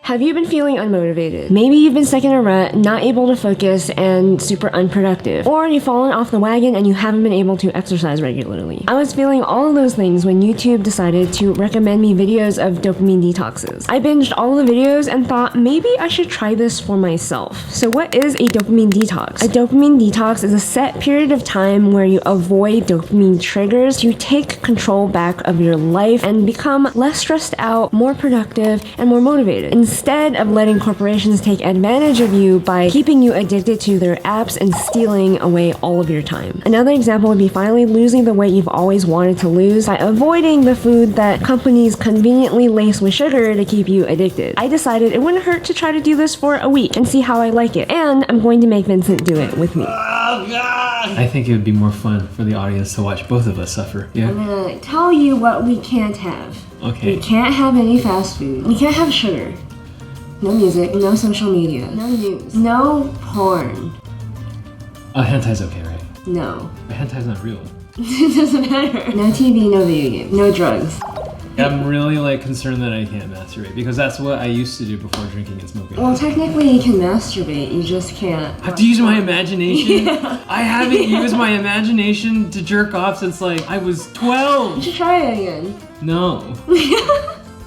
Have you been feeling unmotivated? Maybe you've been stuck in a rut, not able to focus, and super unproductive. Or you've fallen off the wagon and you haven't been able to exercise regularly. I was feeling all of those things when YouTube decided to recommend me videos of dopamine detoxes. I binged all of the videos and thought maybe I should try this for myself. So what is a dopamine detox? A dopamine detox is a set period of time where you avoid dopamine triggers to take control back of your life and become less stressed out, more productive, and more motivated. Instead of letting corporations take advantage of you by keeping you addicted to their apps and stealing away all of your time. Another example would be finally losing the weight you've always wanted to lose by avoiding the food that companies conveniently lace with sugar to keep you addicted. I decided it wouldn't hurt to try to do this for a week and see how I like it. And I'm going to make Vincent do it with me. Oh God! I think it would be more fun for the audience to watch both of us suffer. Yeah? I'm gonna tell you what we can't have. Okay. We can't have any fast food. We can't have sugar. No music, no social media, no news, no porn. Hentai's okay, right? No. But hentai's not real. It doesn't matter. No TV, no video game, no drugs. I'm really concerned that I can't masturbate because that's what I used to do before drinking and smoking. Well, technically you can masturbate, you just can't. I have to use my imagination? Yeah. I haven't used my imagination to jerk off since I was 12. You should try it again. No.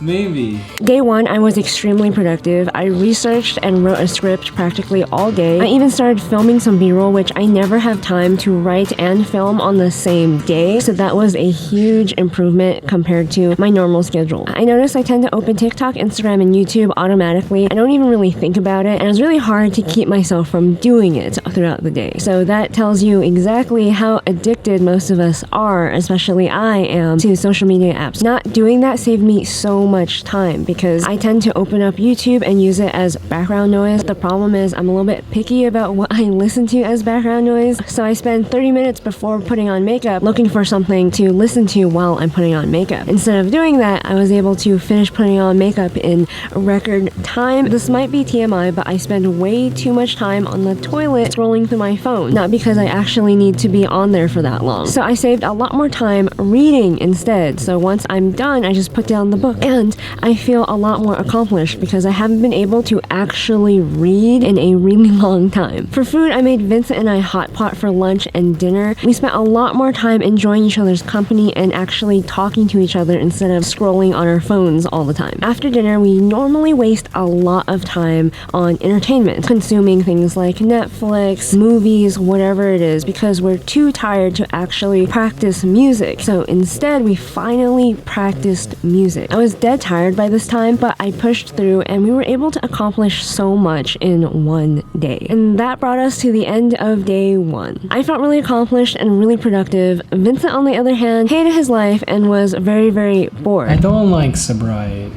Maybe. Day one, I was extremely productive. I researched and wrote a script practically all day. I even started filming some B-roll, which I never have time to write and film on the same day. So that was a huge improvement compared to my normal schedule. I noticed I tend to open TikTok, Instagram, and YouTube automatically. I don't even really think about it. And it was really hard to keep myself from doing it throughout the day. So that tells you exactly how addicted most of us are, especially I am, to social media apps. Not doing that saved me so much time because I tend to open up YouTube and use it as background noise. The problem is I'm a little bit picky about what I listen to as background noise, so I spend 30 minutes before putting on makeup looking for something to listen to while I'm putting on makeup. Instead of doing that, I was able to finish putting on makeup in record time. This might be TMI, but I spend way too much time on the toilet scrolling through my phone, not because I actually need to be on there for that long. So I saved a lot more time reading instead. So once I'm done, I just put down the book. And I feel a lot more accomplished because I haven't been able to actually read in a really long time. For food, I made Vincent and I hot pot for lunch and dinner. We spent a lot more time enjoying each other's company and actually talking to each other instead of scrolling on our phones all the time. After dinner, we normally waste a lot of time on entertainment, consuming things like Netflix, movies, whatever it is, because we're too tired to actually practice music. So instead, we finally practiced music. I was dead tired by this time, but I pushed through and we were able to accomplish so much in one day. And that brought us to the end of day one. I felt really accomplished and really productive. Vincent, on the other hand, hated his life and was very, very bored. I don't like sobriety.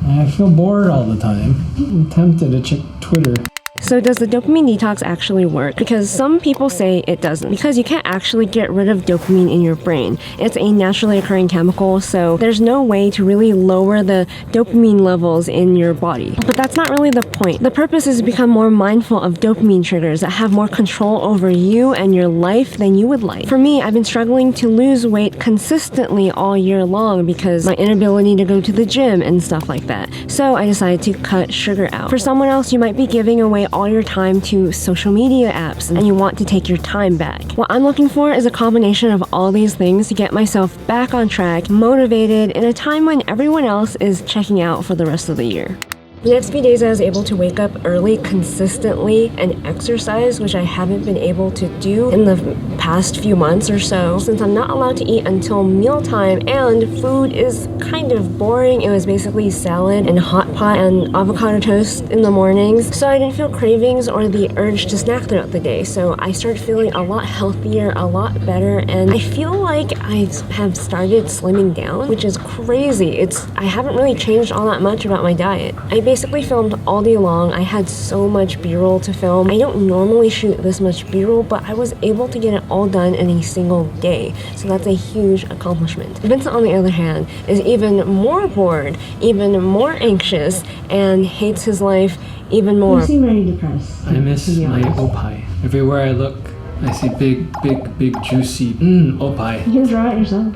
I feel bored all the time. I'm tempted to check Twitter. So does the dopamine detox actually work? Because some people say it doesn't, because you can't actually get rid of dopamine in your brain. It's a naturally occurring chemical, so there's no way to really lower the dopamine levels in your body. But that's not really the point. The purpose is to become more mindful of dopamine triggers that have more control over you and your life than you would like. For me, I've been struggling to lose weight consistently all year long because my inability to go to the gym and stuff like that. So I decided to cut sugar out. For someone else, you might be giving away all your time to social media apps and you want to take your time back. What I'm looking for is a combination of all these things to get myself back on track, motivated in a time when everyone else is checking out for the rest of the year. The next few days I was able to wake up early consistently and exercise, which I haven't been able to do in the past few months or so, since I'm not allowed to eat until mealtime and food is kind of boring. It was basically salad and hot pot and avocado toast in the mornings, so I didn't feel cravings or the urge to snack throughout the day. So I started feeling a lot healthier, a lot better, and I feel like I have started slimming down, which is crazy. I haven't really changed all that much about my diet. I basically filmed all day long. I had so much B-roll to film. I don't normally shoot this much B-roll, but I was able to get it all done in a single day. So that's a huge accomplishment. Vincent, on the other hand, is even more bored, even more anxious, and hates his life even more. You seem very depressed. I miss my opie. Everywhere I look, I see big, juicy opie. You can draw it yourself.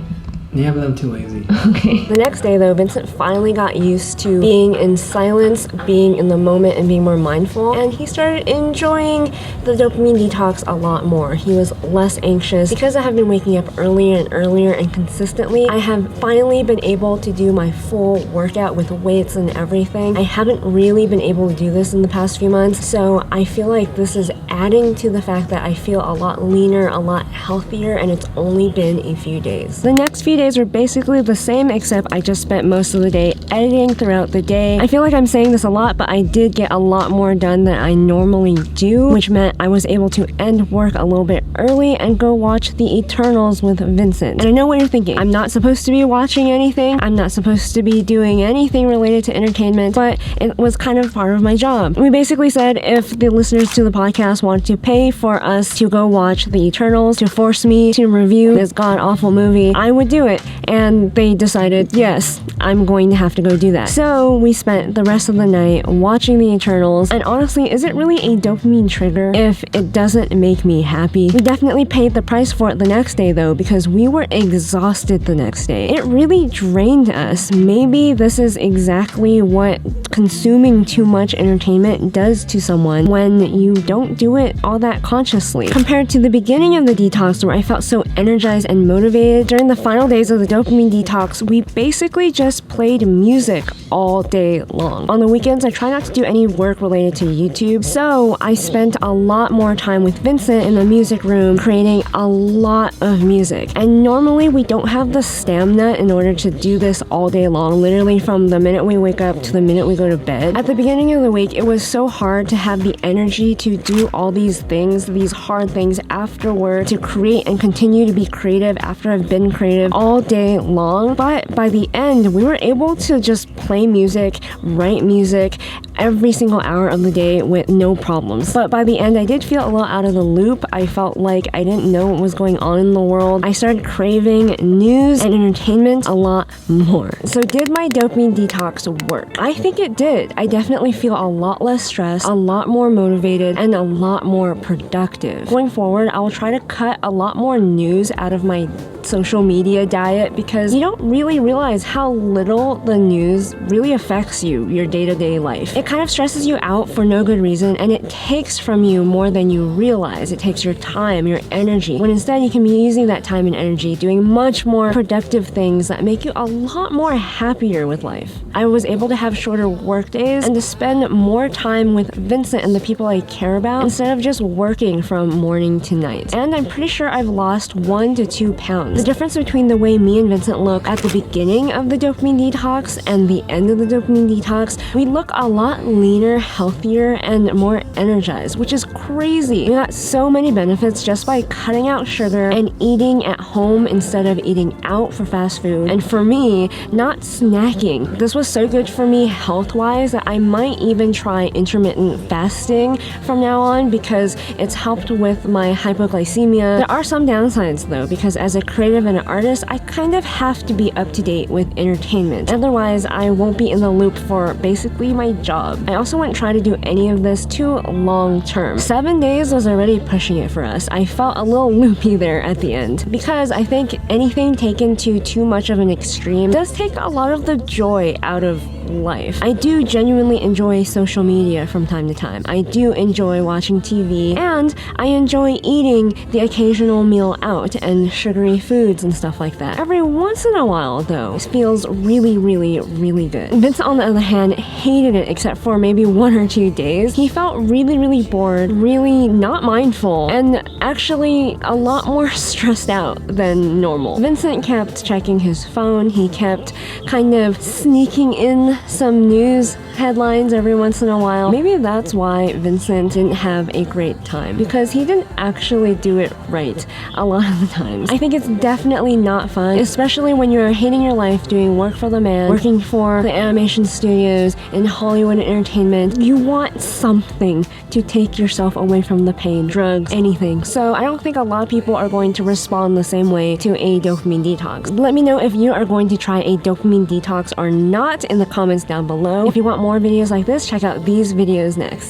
Yeah, but I'm too lazy. Okay. The next day though, Vincent finally got used to being in silence, being in the moment, and being more mindful, and he started enjoying the dopamine detox a lot more. He was less anxious. Because I have been waking up earlier and earlier and consistently, I have finally been able to do my full workout with weights and everything. I haven't really been able to do this in the past few months, so I feel like this is adding to the fact that I feel a lot leaner, a lot healthier, and it's only been a few days. The next few days were basically the same, except I just spent most of the day editing throughout the day. I feel like I'm saying this a lot, but I did get a lot more done than I normally do, which meant I was able to end work a little bit early and go watch The Eternals with Vincent. And I know what you're thinking. I'm not supposed to be watching anything. I'm not supposed to be doing anything related to entertainment, but it was kind of part of my job. We basically said if the listeners to the podcast want to pay for us to go watch The Eternals, to force me to review this god-awful movie, I would do it. And they decided, yes, I'm going to have to go do that. So we spent the rest of the night watching The Eternals, and honestly, is it really a dopamine trigger if it doesn't make me happy? We definitely paid the price for it the next day though, because we were exhausted the next day. It really drained us. Maybe this is exactly what consuming too much entertainment does to someone when you don't do it all that consciously. Compared to the beginning of the detox where I felt so energized and motivated, during the final days of the dopamine detox, we basically just played music all day long. On the weekends, I try not to do any work related to YouTube, so I spent a lot more time with Vincent in the music room creating a lot of music. And normally we don't have the stamina in order to do this all day long, literally from the minute we wake up to the minute we go to bed. At the beginning of the week, it was so hard to have the energy to do all these things, these hard things after work, to create and continue to be creative after I've been creative all day long. But by the end, we were able to just play music, write music every single hour of the day with no problems. But by the end, I did feel a lot out of the loop. I felt like I didn't know what was going on in the world. I started craving news and entertainment a lot more. So did my dopamine detox work? I think it did. I definitely feel a lot less stressed, a lot more motivated, and a lot more productive. Going forward, I will try to cut a lot more news out of my social media diet because you don't really realize how little the news really affects you, your day-to-day life. It kind of stresses you out for no good reason, and it takes from you more than you realize. It takes your time, your energy, when instead you can be using that time and energy doing much more productive things that make you a lot more happier with life. I was able to have shorter work days and to spend more time with Vincent and the people I care about instead of just working from morning to night. And I'm pretty sure I've lost 1 to 2 pounds. The difference between the way me and Vincent look at the beginning of the dopamine detox and the end of the dopamine detox, we look a lot leaner, healthier, and more energized, which is crazy. We got so many benefits just by cutting out sugar and eating at home instead of eating out for fast food. And for me, not snacking. This was so good for me health-wise that I might even try intermittent fasting from now on because it's helped with my hypoglycemia. There are some downsides though, because as a creative and an artist, I kind of have to be up to date with entertainment. Otherwise, I won't be in the loop for basically my job. I also wouldn't try to do any of this too long term. 7 days was already pushing it for us. I felt a little loopy there at the end because I think anything taken to too much of an extreme does take a lot of the joy out of life. I do genuinely enjoy social media from time to time. I do enjoy watching TV, and I enjoy eating the occasional meal out and sugary foods and stuff like that. Every once in a while, though, it feels really, really, really good. Vincent, on the other hand, hated it except for maybe 1 or 2 days. He felt really, really bored, really not mindful, and actually a lot more stressed out than normal. Vincent kept checking his phone. He kept kind of sneaking in some news headlines every once in a while. Maybe that's why Vincent didn't have a great time, because he didn't actually do it right a lot of the times. I think it's definitely not fun, especially when you're hating your life doing work for the man, working for the animation studios in Hollywood entertainment. You want something to take yourself away from the pain, drugs, anything. So I don't think a lot of people are going to respond the same way to a dopamine detox. Let me know if you are going to try a dopamine detox or not in the comments down below. If you want more videos like this, check out these videos next.